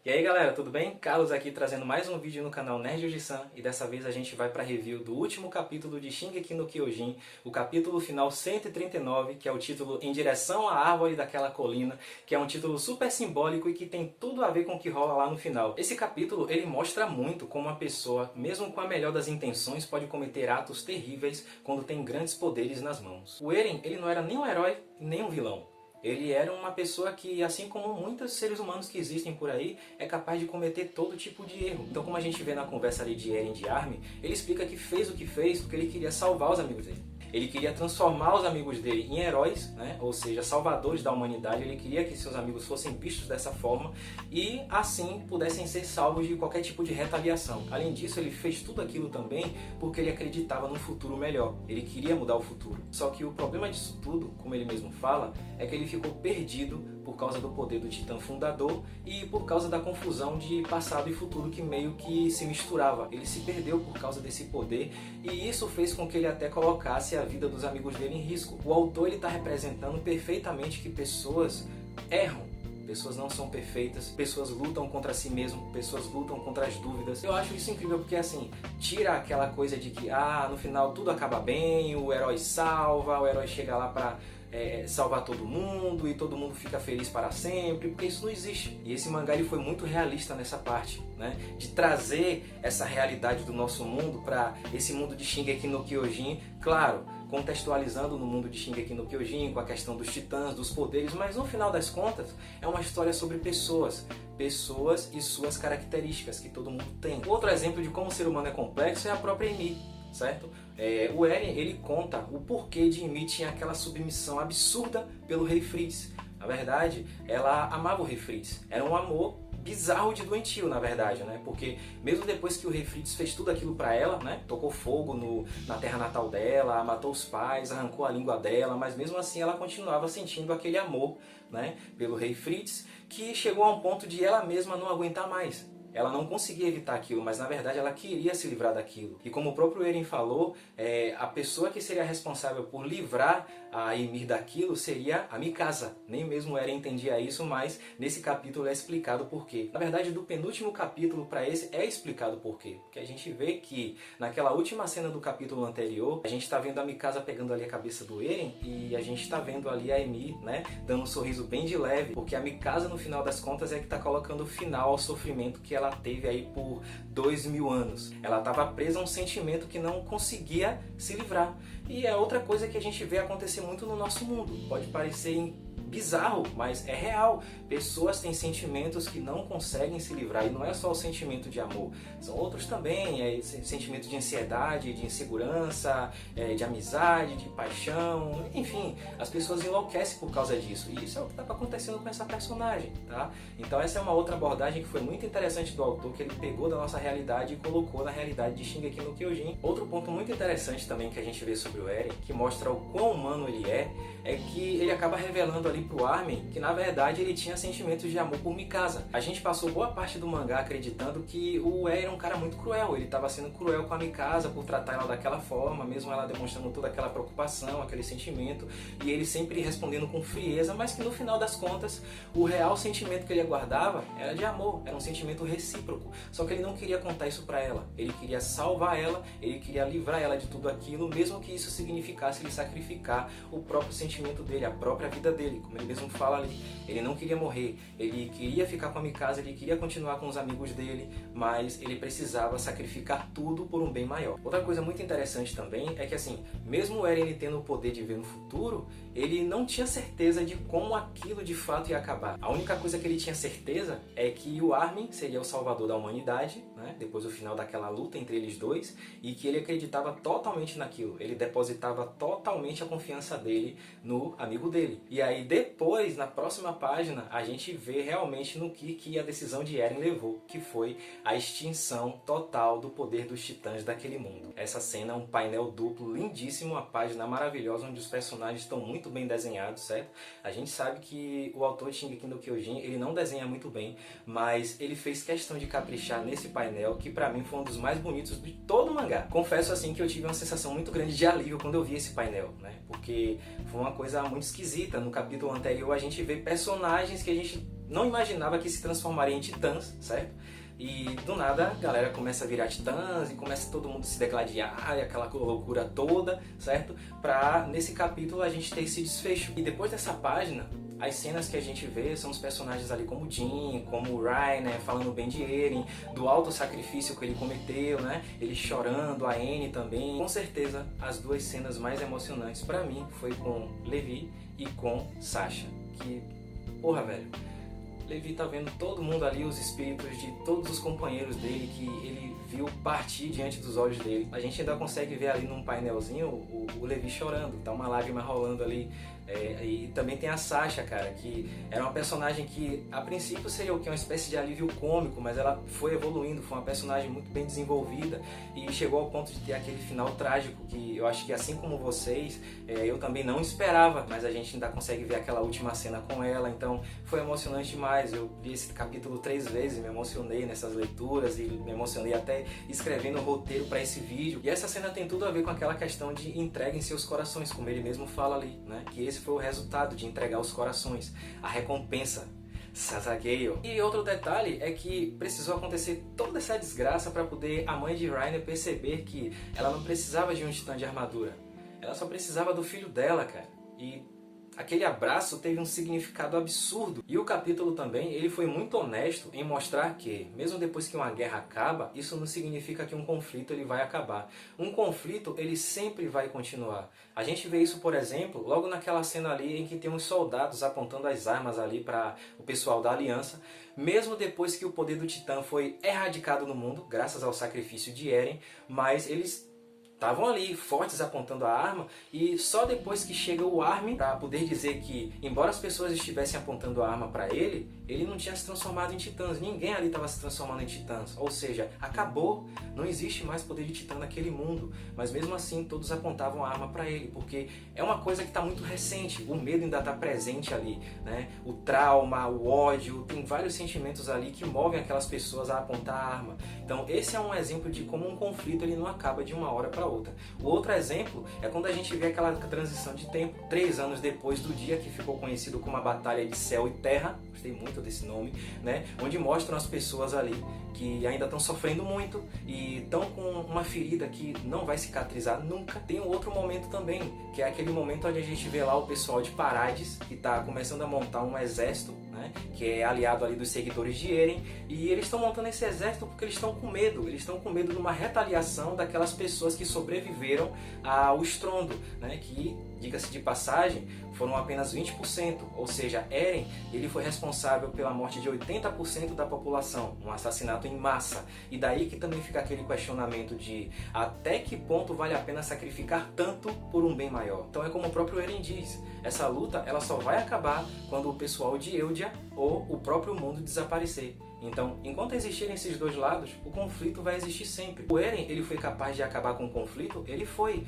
E aí galera, tudo bem? Carlos aqui trazendo mais um vídeo no canal Nerd Oji-san e dessa vez a gente vai para review do último capítulo de Shingeki no Kyojin, o capítulo final 139, que é o título Em Direção à Árvore daquela Colina, que é um título super simbólico e que tem tudo a ver com o que rola lá no final. Esse capítulo ele mostra muito como uma pessoa, mesmo com a melhor das intenções, pode cometer atos terríveis quando tem grandes poderes nas mãos. O Eren, ele não era nem um herói nem um vilão. Ele era uma pessoa que, assim como muitos seres humanos que existem por aí, é capaz de cometer todo tipo de erro. Então, como a gente vê na conversa ali de Eren e de Armin, ele explica que fez o que fez porque ele queria salvar os amigos dele. Ele queria transformar os amigos dele em heróis, né? Ou seja, salvadores da humanidade. Ele queria que seus amigos fossem vistos dessa forma e assim pudessem ser salvos de qualquer tipo de retaliação. Além disso, ele fez tudo aquilo também porque ele acreditava num futuro melhor. Ele queria mudar o futuro. Só que o problema disso tudo, como ele mesmo fala, é que ele ficou perdido por causa do poder do Titã Fundador e por causa da confusão de passado e futuro que meio que se misturava. Ele se perdeu por causa desse poder e isso fez com que ele até colocasse a vida dos amigos dele em risco. O autor está representando perfeitamente que pessoas erram. Pessoas não são perfeitas, pessoas lutam contra si mesmo, pessoas lutam contra as dúvidas. Eu acho isso incrível porque assim, tira aquela coisa de que no final tudo acaba bem, o herói salva, o herói chega lá pra salvar todo mundo e todo mundo fica feliz para sempre, porque isso não existe. E esse mangá ele foi muito realista nessa parte, né? De trazer essa realidade do nosso mundo para esse mundo de Shingeki no Kyojin, claro, contextualizando no mundo de Shingeki no Kyojin, com a questão dos titãs, dos poderes, mas no final das contas é uma história sobre pessoas e suas características que todo mundo tem. Outro exemplo de como o ser humano é complexo é a própria Ymir, certo? O Eren ele conta o porquê de Ymir tinha aquela submissão absurda pelo Rei Fritz. Na verdade, ela amava o Rei Fritz. Era um amor bizarro de doentio, na verdade, né? Porque mesmo depois que o Rei Fritz fez tudo aquilo pra ela, né? Tocou fogo na terra natal dela, matou os pais, arrancou a língua dela, mas mesmo assim ela continuava sentindo aquele amor, né? Pelo Rei Fritz, que chegou a um ponto de ela mesma não aguentar mais. Ela não conseguia evitar aquilo, mas na verdade ela queria se livrar daquilo. E como o próprio Eren falou, a pessoa que seria responsável por livrar a Ymir daquilo seria a Mikasa. Nem mesmo o Eren entendia isso, mas nesse capítulo é explicado por quê. Na verdade, do penúltimo capítulo para esse é explicado por quê. Porque a gente vê que naquela última cena do capítulo anterior, a gente está vendo a Mikasa pegando ali a cabeça do Eren e a gente está vendo ali a Ymir, né, dando um sorriso bem de leve, porque a Mikasa no final das contas é que está colocando final ao sofrimento que ela teve aí por 2000 anos. Ela estava presa a um sentimento que não conseguia se livrar. E é outra coisa que a gente vê acontecer muito no nosso mundo. Pode parecer bizarro, mas é real. Pessoas têm sentimentos que não conseguem se livrar. E não é só o sentimento de amor. São outros também. Sentimento de ansiedade, de insegurança, de amizade, de paixão. Enfim, as pessoas enlouquecem por causa disso. E isso é o que está acontecendo com essa personagem, tá? Então essa é uma outra abordagem que foi muito interessante do autor, que ele pegou da nossa realidade e colocou na realidade de Shingeki no Kyojin. Outro ponto muito interessante também que a gente vê sobre o Eren, que mostra o quão humano ele é que ele acaba revelando ali pro Armin que na verdade ele tinha sentimentos de amor por Mikasa. A gente passou boa parte do mangá acreditando que o Eren era um cara muito cruel, ele estava sendo cruel com a Mikasa por tratar ela daquela forma, mesmo ela demonstrando toda aquela preocupação, aquele sentimento, e ele sempre respondendo com frieza, mas que no final das contas o real sentimento que ele guardava era de amor, era um sentimento recíproco, só que ele não queria contar isso pra ela, ele queria salvar ela, ele queria livrar ela de tudo aquilo, mesmo que isso significasse ele sacrificar o próprio sentimento dele, a própria vida dele, como ele mesmo fala ali. Ele não queria morrer, ele queria ficar com a Mikasa, ele queria continuar com os amigos dele, mas ele precisava sacrificar tudo por um bem maior. Outra coisa muito interessante também é que assim, mesmo o Eren tendo o poder de ver no futuro, ele não tinha certeza de como aquilo de fato ia acabar. A única coisa que ele tinha certeza é que o Armin seria o salvador da humanidade, né, depois do final daquela luta entre eles dois, e que ele acreditava totalmente naquilo. Ele depositava totalmente a confiança dele no amigo dele. E aí depois, na próxima página, a gente vê realmente no que a decisão de Eren levou, que foi a extinção total do poder dos titãs daquele mundo. Essa cena é um painel duplo lindíssimo, uma página maravilhosa onde os personagens estão muito bem desenhados, certo? A gente sabe que o autor de Shingeki no Kyojin, ele não desenha muito bem, mas ele fez questão de caprichar nesse painel, que pra mim foi um dos mais bonitos de todo o mangá. Confesso assim que eu tive uma sensação muito grande de alívio quando eu vi esse painel, né? Porque foi uma coisa muito esquisita. No capítulo anterior a gente vê personagens que a gente não imaginava que se transformaria em titãs, certo? E do nada a galera começa a virar titãs e começa todo mundo a se degladiar e aquela loucura toda, certo? Pra nesse capítulo a gente ter esse desfecho. E depois dessa página, as cenas que a gente vê são os personagens ali como o Jin, como o Rai, né, falando bem de Eren, do alto sacrifício que ele cometeu, né, ele chorando, a Anne também. Com certeza, as duas cenas mais emocionantes pra mim foi com Levi e com Sasha, que, porra, velho, Levi tá vendo todo mundo ali, os espíritos de todos os companheiros dele que ele viu partir diante dos olhos dele. A gente ainda consegue ver ali num painelzinho o Levi chorando, tá uma lágrima rolando ali. E também tem a Sasha, cara, que era uma personagem que a princípio seria o que? Uma espécie de alívio cômico, mas ela foi evoluindo, foi uma personagem muito bem desenvolvida e chegou ao ponto de ter aquele final trágico que eu acho que assim como vocês, eu também não esperava, mas a gente ainda consegue ver aquela última cena com ela, então foi emocionante demais. Eu li esse capítulo 3 vezes, me emocionei nessas leituras e me emocionei até escrevendo o roteiro para esse vídeo. E essa cena tem tudo a ver com aquela questão de entrega em seus corações, como ele mesmo fala ali, né? Que esse foi o resultado de entregar os corações, a recompensa, Sasageo. E outro detalhe é que precisou acontecer toda essa desgraça para poder a mãe de Reiner perceber que ela não precisava de um titã de armadura, ela só precisava do filho dela, cara. E aquele abraço teve um significado absurdo. E o capítulo também, ele foi muito honesto em mostrar que, mesmo depois que uma guerra acaba, isso não significa que um conflito ele vai acabar. Um conflito, ele sempre vai continuar. A gente vê isso, por exemplo, logo naquela cena ali em que tem uns soldados apontando as armas ali para o pessoal da Aliança. Mesmo depois que o poder do Titã foi erradicado no mundo, graças ao sacrifício de Eren, mas eles estavam ali, fortes, apontando a arma, e só depois que chega o Armin para poder dizer que, embora as pessoas estivessem apontando a arma para ele, ele não tinha se transformado em titãs, ninguém ali estava se transformando em titãs, ou seja, acabou, não existe mais poder de titã naquele mundo, mas mesmo assim todos apontavam a arma para ele, porque é uma coisa que está muito recente, o medo ainda está presente ali, né? O trauma, o ódio, tem vários sentimentos ali que movem aquelas pessoas a apontar a arma. Então esse é um exemplo de como um conflito ele não acaba de uma hora para outra. O outro exemplo é quando a gente vê aquela transição de tempo, 3 anos depois do dia que ficou conhecido como a Batalha de Céu e Terra, gostei muito desse nome, né? Onde mostram as pessoas ali que ainda estão sofrendo muito e estão com uma ferida que não vai cicatrizar nunca. Tem um outro momento também, que é aquele momento onde a gente vê lá o pessoal de Parades, que está começando a montar um exército, né? Que é aliado ali dos seguidores de Eren, e eles estão montando esse exército porque eles estão com medo, de uma retaliação daquelas pessoas que sobreviveram ao estrondo, né? Que, diga-se de passagem, foram apenas 20%, ou seja, Eren ele foi responsável pela morte de 80% da população, um assassinato em massa. E daí que também fica aquele questionamento de até que ponto vale a pena sacrificar tanto por um bem maior. Então é como o próprio Eren diz, essa luta ela só vai acabar quando o pessoal de Eldia ou o próprio mundo desaparecer. Então, enquanto existirem esses dois lados, o conflito vai existir sempre. O Eren, ele foi capaz de acabar com o conflito? Ele foi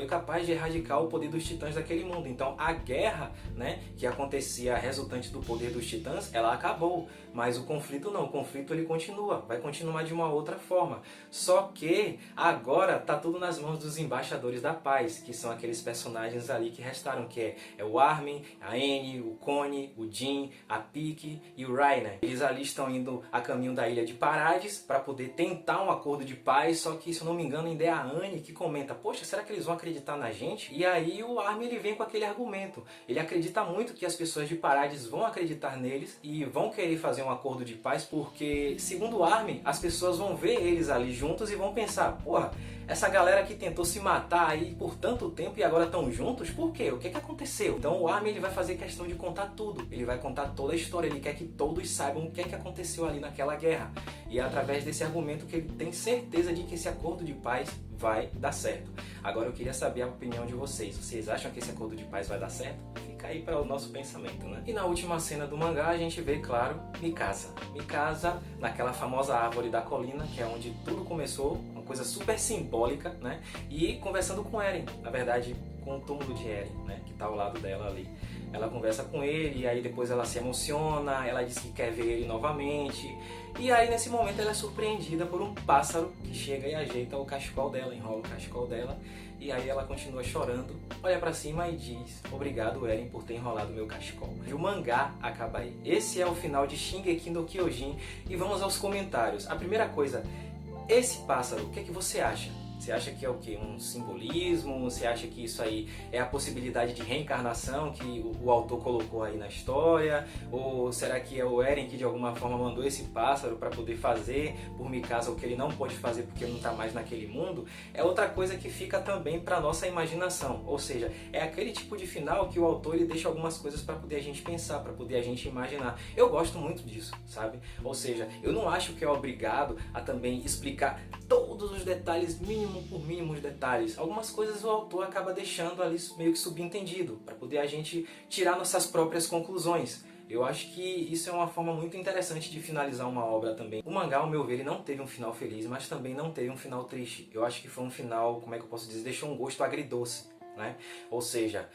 capaz de erradicar o poder dos titãs daquele mundo. Então, a guerra, né, que acontecia resultante do poder dos titãs, ela acabou. Mas o conflito não, o conflito ele continua, vai continuar de uma outra forma. Só que agora tá tudo nas mãos dos embaixadores da paz, que são aqueles personagens ali que restaram, que é o Armin, a Anne, o Connie, o Jin, a Pieck e o Reiner. Eles ali estão indo a caminho da ilha de Parades para poder tentar um acordo de paz, só que, se eu não me engano, ainda é a Anne que comenta, poxa, será que eles vão acreditar na gente? E aí o Armin ele vem com aquele argumento, ele acredita muito que as pessoas de Parades vão acreditar neles e vão querer fazer um acordo de paz, porque, segundo o Armin, as pessoas vão ver eles ali juntos e vão pensar, porra, essa galera que tentou se matar aí por tanto tempo e agora estão juntos, por quê? O que aconteceu? Então o Armin ele vai fazer questão de contar tudo, ele vai contar toda a história, ele quer que todos saibam o que aconteceu ali naquela guerra. E é através desse argumento que ele tem certeza de que esse acordo de paz vai dar certo. Agora eu queria saber a opinião de vocês. Vocês acham que esse acordo de paz vai dar certo? Fica aí para o nosso pensamento, né? E na última cena do mangá a gente vê, claro, Mikasa. Mikasa naquela famosa árvore da colina, que é onde tudo começou, uma coisa super simbólica, né? E conversando com Eren, na verdade com o túmulo de Eren, né? Que tá ao lado dela ali. ela conversa com ele, e aí depois ela se emociona, ela diz que quer ver ele novamente. E aí nesse momento ela é surpreendida por um pássaro que chega e ajeita o cachecol dela, enrola o cachecol dela. E aí ela continua chorando, olha pra cima e diz: obrigado, Eren, por ter enrolado meu cachecol. E o mangá acaba aí. Esse é o final de Shingeki no Kyojin. E vamos aos comentários. A primeira coisa, esse pássaro, o que é que você acha? Você acha que é o quê? Um simbolismo? Você acha que isso aí é a possibilidade de reencarnação que o autor colocou aí na história? Ou será que é o Eren que de alguma forma mandou esse pássaro para poder fazer por Mikasa o que ele não pode fazer porque não está mais naquele mundo? É outra coisa que fica também para nossa imaginação. Ou seja, é aquele tipo de final que o autor ele deixa algumas coisas para poder a gente pensar, para poder a gente imaginar. Eu gosto muito disso, sabe? Ou seja, eu não acho que é obrigado a também explicar todos os detalhes, mínimo por mínimos detalhes. Algumas coisas o autor acaba deixando ali meio que subentendido, para poder a gente tirar nossas próprias conclusões. Eu acho que isso é uma forma muito interessante de finalizar uma obra também. O mangá, ao meu ver, ele não teve um final feliz, mas também não teve um final triste. Eu acho que foi um final, como é que eu posso dizer, deixou um gosto agridoce, né? Ou seja,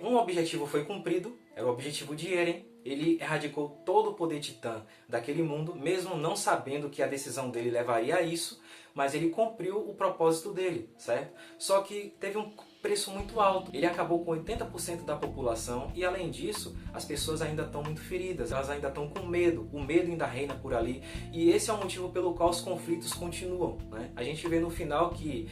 um objetivo foi cumprido, era o objetivo de Eren. Ele erradicou todo o poder titã daquele mundo, mesmo não sabendo que a decisão dele levaria a isso, mas ele cumpriu o propósito dele, certo? Só que teve um preço muito alto. Ele acabou com 80% da população e, além disso, as pessoas ainda estão muito feridas, elas ainda estão com medo, o medo ainda reina por ali, e esse é o motivo pelo qual os conflitos continuam, né? A gente vê no final que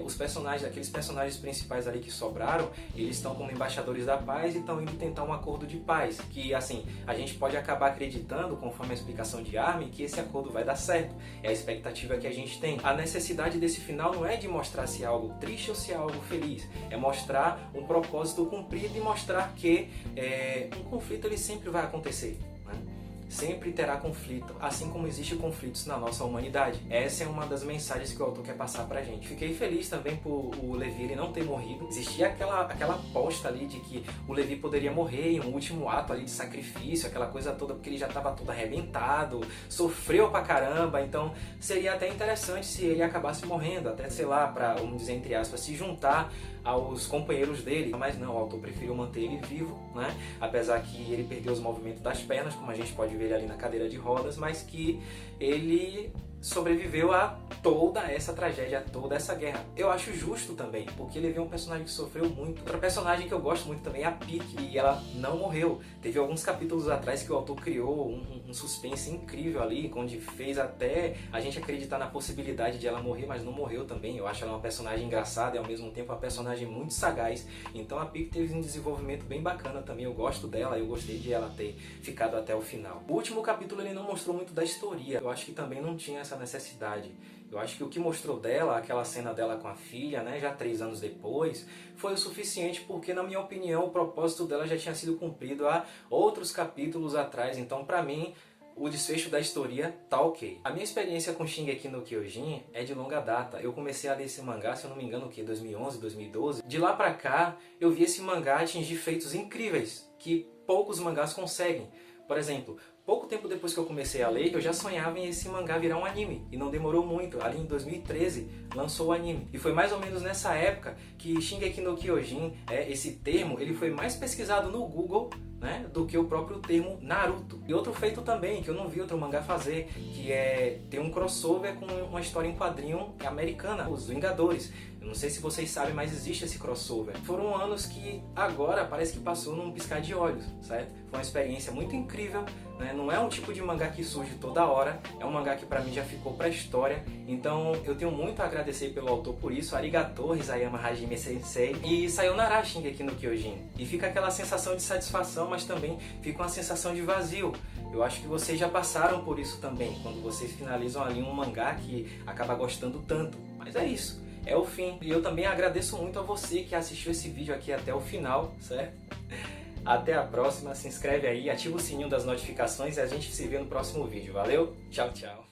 os personagens, aqueles personagens principais ali que sobraram, eles estão como embaixadores da paz e estão indo tentar um acordo de paz, que assim, a gente pode acabar acreditando, conforme a explicação de Armin, que esse acordo vai dar certo. É a expectativa que a gente tem. A necessidade desse final não é de mostrar se é algo triste ou se é algo feliz. É mostrar um propósito cumprido e mostrar que um conflito ele sempre vai acontecer, né? Sempre terá conflito, assim como existem conflitos na nossa humanidade. Essa é uma das mensagens que o autor quer passar pra gente. Fiquei feliz também por o Levi ele não ter morrido. Existia aquela aposta ali de que o Levi poderia morrer em um último ato ali de sacrifício, aquela coisa toda, porque ele já estava todo arrebentado, sofreu pra caramba, então seria até interessante se ele acabasse morrendo, até sei lá, pra, vamos dizer entre aspas, se juntar aos companheiros dele. Mas não, o autor preferiu manter ele vivo, né? Apesar que ele perdeu os movimentos das pernas, como a gente pode ver ele ali na cadeira de rodas, mas que ele sobreviveu a toda essa tragédia, a toda essa guerra. Eu acho justo também, porque ele é um personagem que sofreu muito. Outra personagem que eu gosto muito também é a Pieck, e ela não morreu. Teve alguns capítulos atrás que o autor criou um suspense incrível ali, onde fez até a gente acreditar na possibilidade de ela morrer, mas não morreu também. Eu acho ela uma personagem engraçada e ao mesmo tempo uma personagem muito sagaz. Então a Pieck teve um desenvolvimento bem bacana também. Eu gosto dela, eu gostei de ela ter ficado até o final. O último capítulo ele não mostrou muito da história. Eu acho que também não tinha essa necessidade. Eu acho que o que mostrou dela, aquela cena dela com a filha, né, já 3 anos depois, foi o suficiente porque, na minha opinião, o propósito dela já tinha sido cumprido há outros capítulos atrás. Então, pra mim, o desfecho da história tá ok. A minha experiência com Shingeki no Kyojin é de longa data. Eu comecei a ler esse mangá, se eu não me engano, o que? 2011, 2012. De lá pra cá, eu vi esse mangá atingir feitos incríveis, que poucos mangás conseguem. Por exemplo, pouco tempo depois que eu comecei a ler, eu já sonhava em esse mangá virar um anime. E não demorou muito. Ali em 2013, lançou o anime. E foi mais ou menos nessa época que Shingeki no Kyojin, esse termo, ele foi mais pesquisado no Google, né, do que o próprio termo Naruto. E outro feito também, que eu não vi outro mangá fazer, que é ter um crossover com uma história em quadrinho americana, Os Vingadores. Eu não sei se vocês sabem, mas existe esse crossover. Foram anos que agora parece que passou num piscar de olhos, certo? Foi uma experiência muito incrível, né? Não é um tipo de mangá que surge toda hora, é um mangá que pra mim já ficou pra história. Então eu tenho muito a agradecer pelo autor por isso, arigatou Hisayama Hajime Sensei, e sayonara Shingeki no Kyojin. E fica aquela sensação de satisfação, mas também fica uma sensação de vazio. Eu acho que vocês já passaram por isso também, quando vocês finalizam ali um mangá que acaba gostando tanto. Mas é isso. É o fim. E eu também agradeço muito a você que assistiu esse vídeo aqui até o final, certo? Até a próxima, se inscreve aí, ativa o sininho das notificações e a gente se vê no próximo vídeo. Valeu? Tchau, tchau!